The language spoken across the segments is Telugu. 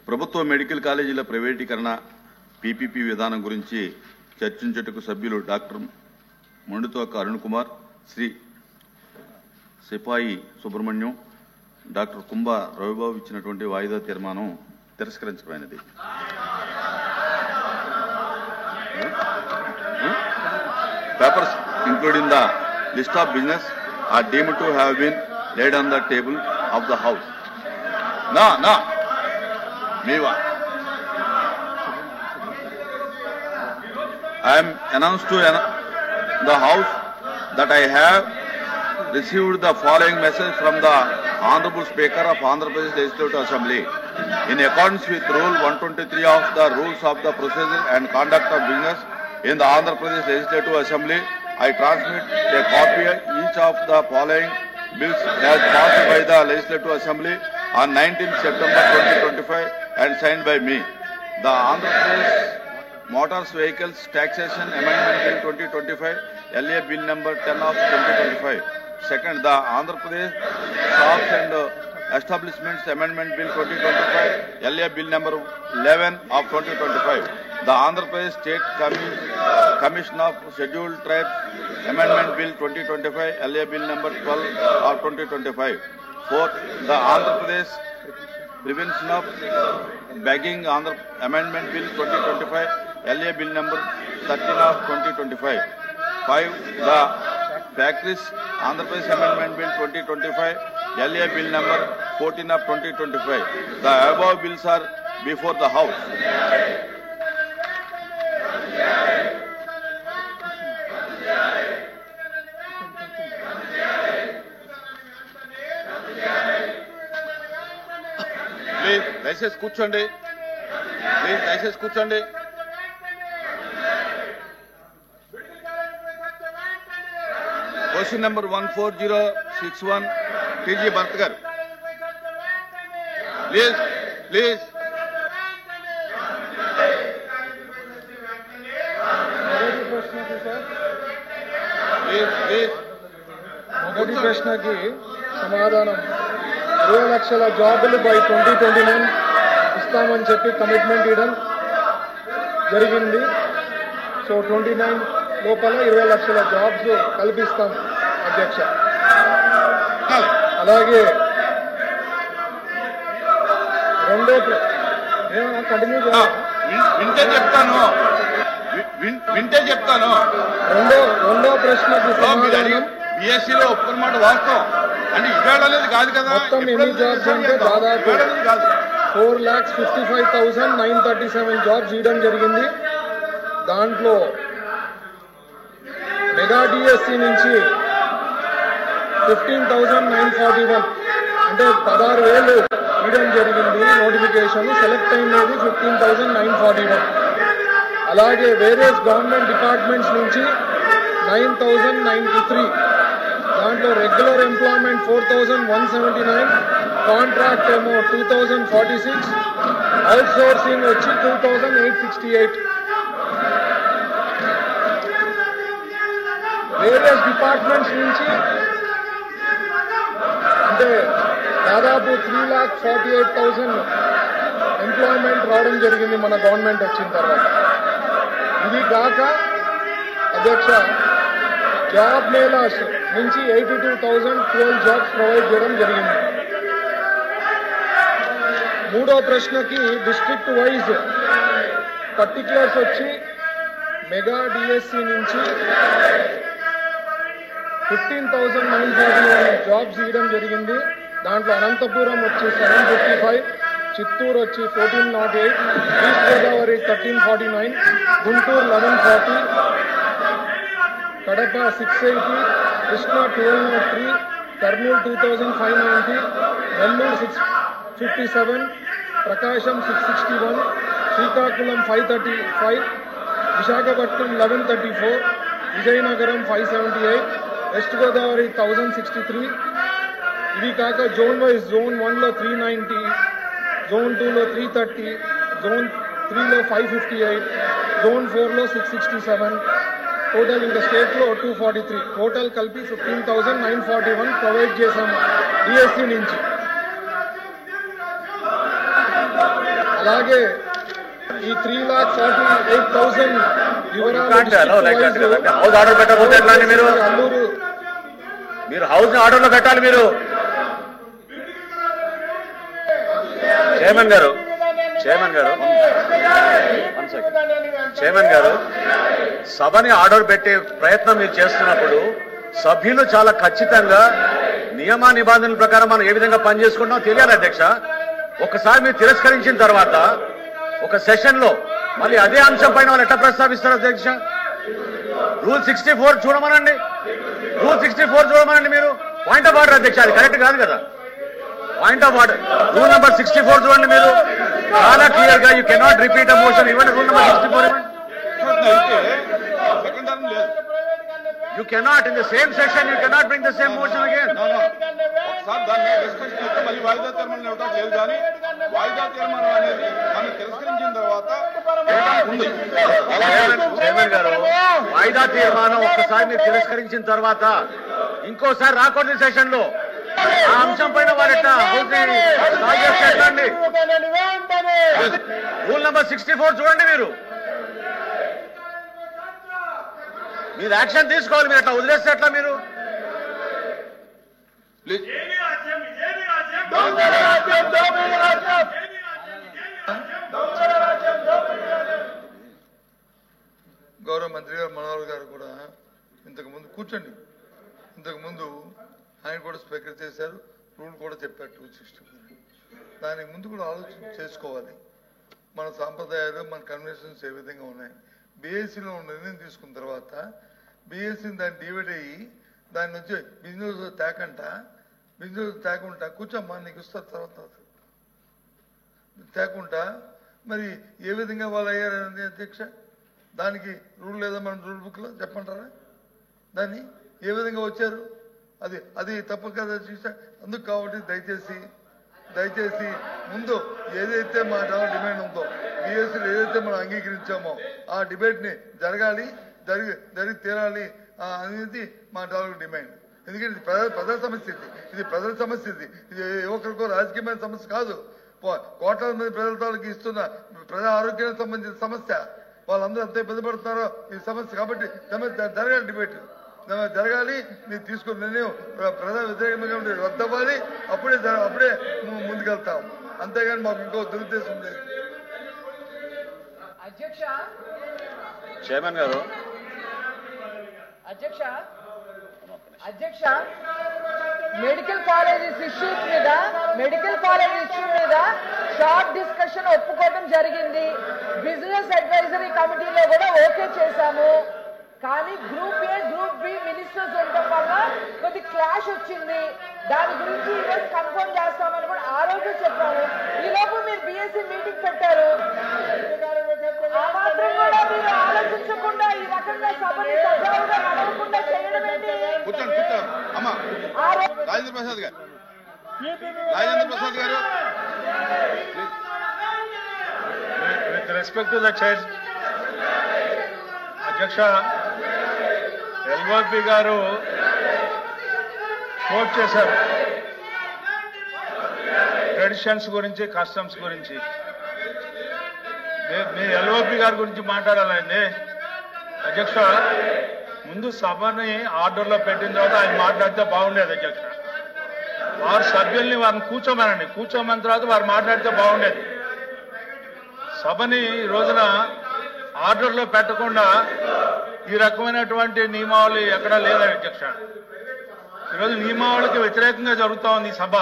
ప్రభుత్వ మెడికల్ కాలేజీల ప్రైవేటీకరణ పీపీపీ విధానం గురించి చర్చించుటకు సభ్యులు డాక్టర్ మండుతోక అరుణ్ కుమార్, శ్రీ సిపాయి సుబ్రహ్మణ్యం, డాక్టర్ కుంభ రవిబాబు ఇచ్చినటువంటి వాయిదా తీర్మానం తిరస్కరించబడినది. Papers including the list of business are deemed to have been laid on the table of the House. No. Meva. I am announced to the House that I have received the following message from the Honorable Speaker of Andhra Pradesh Legislative Assembly. In accordance with Rule 123 of the Rules of the Procedure and Conduct of Business in the Andhra Pradesh Legislative Assembly, I transmit a copy each of the following bills as passed by the Legislative Assembly on 19th September 2025 and signed by me. The Andhra Pradesh Motors Vehicles Taxation Amendment Bill 2025, LA Bill number 10 of 2025. Second, the Andhra Pradesh Shops and Establishments Amendment Bill 2025, LA Bill number 11 of 2025. The Andhra Pradesh State Commission of Scheduled Tribes Amendment Bill 2025, LA Bill number 12 of 2025. Fourth, the Andhra Pradesh Prevention of Begging Amendment Bill 2025, LA Bill number 13 of 2025. 5, the Factories Andhra Pradesh Amendment Bill 2025, LA Bill number 14 of 2025. The above bills are before the House. Please, దయచేసి కూర్చోండి. Question number 14061, TG Bharat garu. Please. మొదటి ప్రశ్నకి సమాధానం 20 లక్షల జాబులు బై 2029 ఇస్తామని చెప్పి కమిట్మెంట్ ఇవ్వడం జరిగింది. సో 29 లోపల 20 లక్షల జాబ్స్ కల్పిస్తాం అధ్యక్ష. అలాగే కంటిన్యూ వింటే చెప్తాను. రెండో ప్రశ్నకు సమాధానం బిఎస్సీలో ఒప్పుకున్నమాట వాస్తవం అంటే ఇవాళ అనేది కాదు కదా. మొత్తం ఎన్ని జాబ్స్ అంటే దాదాపు 4,55,937 జాబ్స్ ఇవ్వడం జరిగింది. దాంట్లో మెగా డిఎస్సి నుంచి 15,941 అంటే 16,000 ఇవ్వడం జరిగింది నోటిఫికేషన్. సెలెక్ట్ అయినది 15,941. అలాగే వేరియస్ గవర్నమెంట్ డిపార్ట్మెంట్స్ నుంచి 9,093. దాంట్లో రెగ్యులర్ ఎంప్లాయ్మెంట్ 4,179, కాంట్రాక్ట్ ఏమో 2,046, అవుట్ సోర్సింగ్ వచ్చి 2,868. వేరియస్ డిపార్ట్మెంట్స్ నుంచి అంటే దాదాపు 3,48,000 ఎంప్లాయ్మెంట్ రావడం జరిగింది మన గవర్నమెంట్ వచ్చిన తర్వాత. ఇది కాక అధ్యక్ష జాబ్ మేళాస్ నుంచి 82,012 జాబ్స్ ప్రొవైడ్ చేయడం జరిగింది. మూడో ప్రశ్నకి డిస్ట్రిక్ట్ వైజ్ పర్టిక్యులర్స్ వచ్చి మెగా డిఎస్సి నుంచి 15,941 జాబ్స్ ఇవ్వడం జరిగింది. దాంట్లో అనంతపురం వచ్చి 755, చిత్తూరు వచ్చి 1408, ఈస్ట్ గోదావరి 1349, గుంటూరు 1140, కడప 680, కృష్ణా 1203, కర్నూలు 2,590, నెల్లూరు 657, ప్రకాశం 661, శ్రీకాకుళం 535, విశాఖపట్నం 1134, విజయనగరం 578, వెస్ట్ గోదావరి 1063. ఇవి కాక జోన్ వైజ్ జోన్ 1లో 390, జోన్ 2లో 330, జోన్ 3లో 558, జోన్ 4లో 667, టోటల్ ఇంకా స్టేట్లో 243. టోటల్ కలిపి 15,941 ప్రొవైడ్ చేశాము డిఎస్సి నుంచి. అలాగే ఈ 3,48,000 హౌస్ ఆర్డర్ పెట్టకపోతే ఎట్లా అండి? మీరు హౌస్ ని ఆర్డర్ లో పెట్టాలి. మీరు చైర్మన్ గారు సభని ఆర్డర్ పెట్టే ప్రయత్నం మీరు చేస్తున్నప్పుడు సభ్యులు చాలా ఖచ్చితంగా నియమ నిబంధనల ప్రకారం మనం ఏ విధంగా పనిచేసుకుంటామో తెలియాలి అధ్యక్ష. ఒకసారి మీరు తిరస్కరించిన తర్వాత ఒక సెషన్ లో మళ్ళీ అదే అంశం పైన వాళ్ళు ఎట్లా ప్రస్తావిస్తారు అధ్యక్ష? రూల్ 64 చూడమనండి. మీరు పాయింట్ ఆఫ్ ఆర్డర్ అధ్యక్ష, అది కరెక్ట్ కాదు కదా. Point of order rule number 64 చూడండి. మీరు చాలా క్లియర్ గా you cannot repeat a motion. ఇవ్వండి rule number 64. You cannot in the same session. You cannot bring the same motion again. No. ఒకసారి దాన్ని డిస్కస్ చేస్తే మళ్ళీ వాయిదా తీర్మానం ఇవ్వడం లేదు. కానీ వాయిదా తీర్మానం అనేది దాన్ని తిరస్కరించిన తర్వాత చైర్మన్ గారు వాయిదా తీర్మానం ఒక్కసారి మీరు తిరస్కరించిన తర్వాత ఇంకోసారి రాకూడదు సెషన్ లో ఆ అంశం పైన వారెట్లా అండి? రూల్ నెంబర్ 64 చూడండి. మీరు యాక్షన్ తీసుకోవాలి. మీరు అట్లా వదిలేస్తే ఎట్లా? మీరు గౌరవ మంత్రి గారు మనోహర్ గారు కూడా ఇంతకుముందు కూర్చోండి. ఇంతకుముందు ఆయన కూడా స్పీకర్ చేశారు. రూల్ కూడా చెప్పారు 264. దానికి ముందు కూడా ఆలోచన చేసుకోవాలి. మన సాంప్రదాయాలు, మన కన్వెన్షన్స్ ఏ విధంగా ఉన్నాయి. బీఎస్సీలో నిర్ణయం తీసుకున్న తర్వాత బీఎస్సీని దాన్ని డివైడ్ అయ్యి దాని నుంచి బిజినెస్ తేకుండా కూర్చోమ్మా నీకు ఇస్తారు తర్వాత తేకుండా మరి ఏ విధంగా వాళ్ళు అయ్యారని అధ్యక్ష? దానికి రూల్ లేదా మన రూల్ బుక్ లో చెప్పంటారా? దాన్ని ఏ విధంగా వచ్చారు? అది తప్పు కదా అధ్యక్ష. అందుకు కాబట్టి దయచేసి ముందు ఏదైతే మా డిమాండ్ ఉందో బీఎస్సీలో ఏదైతే మనం అంగీకరించామో ఆ డిబేట్ ని జరిగి తీరాలి అనేది మా డిమాండ్. ఎందుకంటే ఇది ప్రజల సమస్య. ఇది ప్రజల సమస్య. ఇది యువకులకు రాజకీయమైన సమస్య కాదు. కోట్లాది మంది ప్రజల తాలూకు ఇస్తున్న ప్రజా ఆరోగ్యానికి సంబంధించిన సమస్య. వాళ్ళందరూ ఎంత ఇబ్బంది పడుతున్నారో ఈ సమస్య. కాబట్టి జరగాలి డిబేట్ జరగాలి. మీరు తీసుకున్న నిర్ణయం ప్రజా వ్యతిరేకంగా రద్దవ్వాలి. అప్పుడే ముందుకెళ్తాం. అంతేగాని మాకు ఇంకో దురుద్దేశం లేదు. చైర్మన్ గారు అధ్యక్ష మెడికల్ కాలేజెస్ ఇష్యూ మీద షార్ట్ డిస్కషన్ ఒప్పుకోవడం జరిగింది. బిజినెస్ అడ్వైజరీ కమిటీలో కూడా ఓకే చేశాము. కానీ group A group B ministers ఉండటం వల్ల కొద్ది క్లాష్ వచ్చింది. దాని గురించి ఈరోజు కన్ఫర్మ్ చేస్తామని కూడా ఆ రోజు చెప్పాము. ఈ లోపు మీరు బీఎస్సీ మీటింగ్ పెట్టారు. ఆ మాత్రం కూడా మీరు ఆలోచించకుండా ఈ రకంగా సభని సజావుగా నడవకుండా చేయడం ఏంటి? అమ్మా రాజేంద్ర ప్రసాద్ గారు With respect to the chair, అధ్యక్ష ఎల్ఓపి గారు కోట్ చేశారు ట్రెడిషన్స్ గురించి, కస్టమ్స్ గురించి. మీ ఎల్ఓపి గారి గురించి మాట్లాడాలండి అధ్యక్ష. ముందు సభని ఆర్డర్లో పెట్టిన తర్వాత ఆయన మాట్లాడితే బాగుండేది అధ్యక్ష. వారి సభ్యుల్ని వారిని కూర్చోమన్న తర్వాత వారు మాట్లాడితే బాగుండేది. సభని ఈ రోజున ఆర్డర్లో పెట్టకుండా ఈ రకమైనటువంటి నియమావళి ఎక్కడా లేదు అధ్యక్ష. ఈరోజు నియమావళికి వ్యతిరేకంగా జరుగుతూ ఉంది ఈ సభ.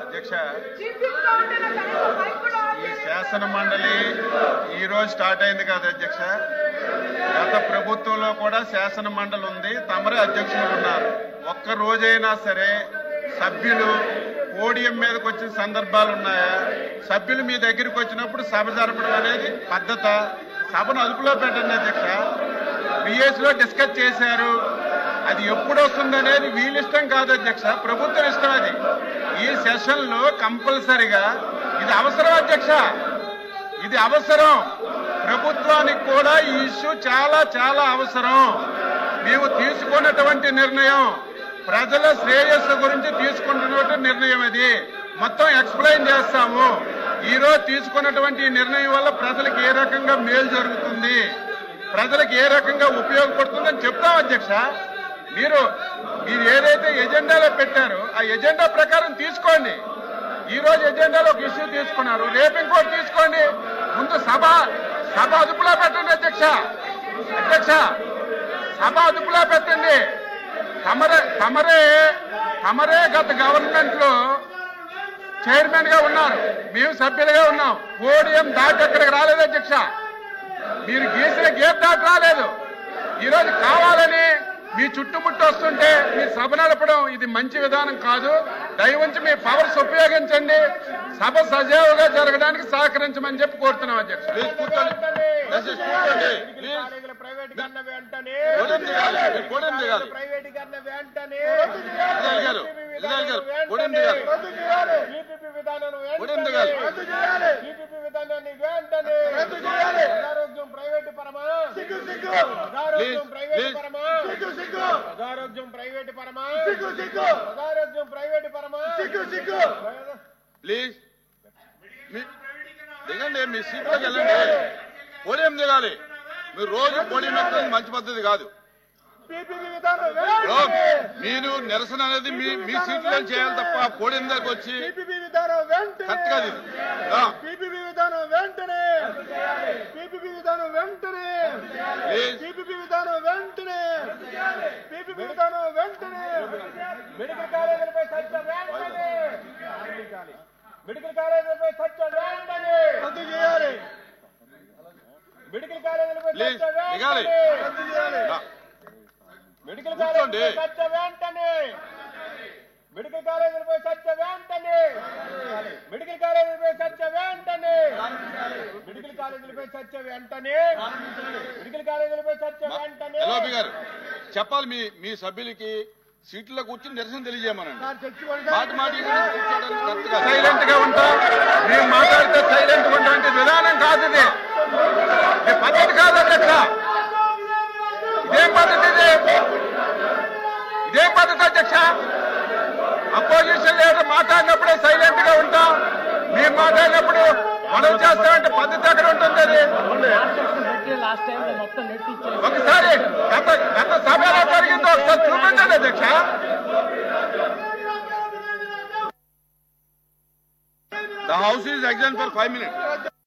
అధ్యక్ష ఈ శాసన మండలి ఈ రోజు స్టార్ట్ అయింది కదా అధ్యక్ష. గత ప్రభుత్వంలో కూడా శాసన మండలి ఉంది. తమరే అధ్యక్షులు ఉన్నారు. ఒక్క రోజైనా సరే సభ్యులు పోడియం మీదకి వచ్చిన సందర్భాలు ఉన్నాయా? సభ్యులు మీ దగ్గరికి వచ్చినప్పుడు సభ జరపడం అనేది పద్ధత. సభను అదుపులో పెట్టండి అధ్యక్ష. బిఎస్లో డిస్కస్ చేశారు. అది ఎప్పుడు వస్తుందనేది వీళ్ళ ఇష్టం కాదు అధ్యక్ష, ప్రభుత్వం ఇష్టం. అది ఈ సెషన్ లో కంపల్సరిగా ఇది అవసరం అధ్యక్ష. ఇది అవసరం. ప్రభుత్వానికి కూడా ఈ ఇష్యూ చాలా చాలా అవసరం. మేము తీసుకున్నటువంటి నిర్ణయం ప్రజల శ్రేయస్సు గురించి తీసుకుంటున్నటువంటి నిర్ణయం. అది మొత్తం ఎక్స్ప్లెయిన్ చేస్తాము. ఈ రోజు తీసుకున్నటువంటి నిర్ణయం వల్ల ప్రజలకు ఏ రకంగా మేలు జరుగుతుంది, ప్రజలకు ఏ రకంగా ఉపయోగపడుతుందని చెప్తాం అధ్యక్ష. మీరు ఏదైతే ఎజెండాలో పెట్టారో ఆ ఎజెండా ప్రకారం తీసుకోండి. ఈ రోజు ఎజెండాలో ఒక ఇష్యూ తీసుకున్నారు, రేపు ఇంకోటి తీసుకోండి. ముందు సభ అదుపులో పెట్టండి అధ్యక్ష. సభ అదుపులో పెట్టండి. తమరే గత గవర్నమెంట్ లో చైర్మన్ గా ఉన్నారు, మేము సభ్యులుగా ఉన్నాం. పోడియం దాటి అక్కడికి రాలేదు అధ్యక్ష. మీరు గీసిన గేట్ దాటి రాలేదు. ఈరోజు కావాలని మీ చుట్టుముట్టు వస్తుంటే మీ సభ నడపడం ఇది మంచి విధానం కాదు. దయవుంచి మీ పవర్స్ ఉపయోగించండి, సభ సజావుగా జరగడానికి సహకరించమని చెప్పి కోరుతున్నాం అధ్యక్ష. ప్రజారోగ్యం ప్రైవేటు పరమా, ప్రజారోగ్యం ప్రైవేటు పరమా. ప్లీజ్ దిగండి, మీ సీట్లోకి వెళ్ళండి. పోడియం దిగాలి. మీరు రోజు పోడియం ఎక్కడం మంచి పద్ధతి కాదు. మీరు నిరసన అనేది మీ సీట్లో చేయాలి తప్ప పోడియం దగ్గరకు వచ్చి కరెక్ట్ కాదు ఇది. పీపీపీ విధానం వెంటనే, పీపీపీ విధానం వెంటనే, పీపీపీ విధానం వెంటనే, పీపీపీ విధానం వెంటనే. మెడికల్ కాలేజీలపై చర్చ వెంటనే, మెడికల్ కాలేజీలపై చర్చ వెంటనే రద్దు చేయాలి. మెడికల్ కాలేజీలపై చర్చ వెంటనే రద్దు చేయాలి. మెడికల్ కాలేజీలపై చర్చ వెంటనే, మెడికల్ కాలేజీలపై చర్చ వెంటనే, మెడికల్ కాలేజీలపై చర్చ వెంటనే, మెడికల్ కాలేజీలపై చర్చ వెంటనే, మెడికల్ కాలేజీలపై చర్చ వెంటనే. ఎల్ఓపి గారు చెప్పాలి, మీ సభ్యులకి సీట్లో కూర్చొని నిరసన తెలియజేయమనండి. మాటి సైలెంట్ గా ఉంటాం. మేము మాట్లాడితే సైలెంట్ గా ఉంటాం. విధానం కాదు ఇది, పద్ధతి కాదు అధ్యక్ష. ఇదేం పద్ధతి ఇదేం పద్ధతి అధ్యక్ష? అపోజిషన్ లీడర్ మాట్లాడినప్పుడే సైలెంట్ గా ఉంటాం. మేము మాట్లాడినప్పుడు మనం చేస్తామంటే పద్ధతి ఎక్కడ ఉంటుంది? అది ఒకసారి గత సభ ఎలా జరిగిందో ఒకసారి చూపించండి అధ్యక్ష. The house is adjourned for 5 minutes.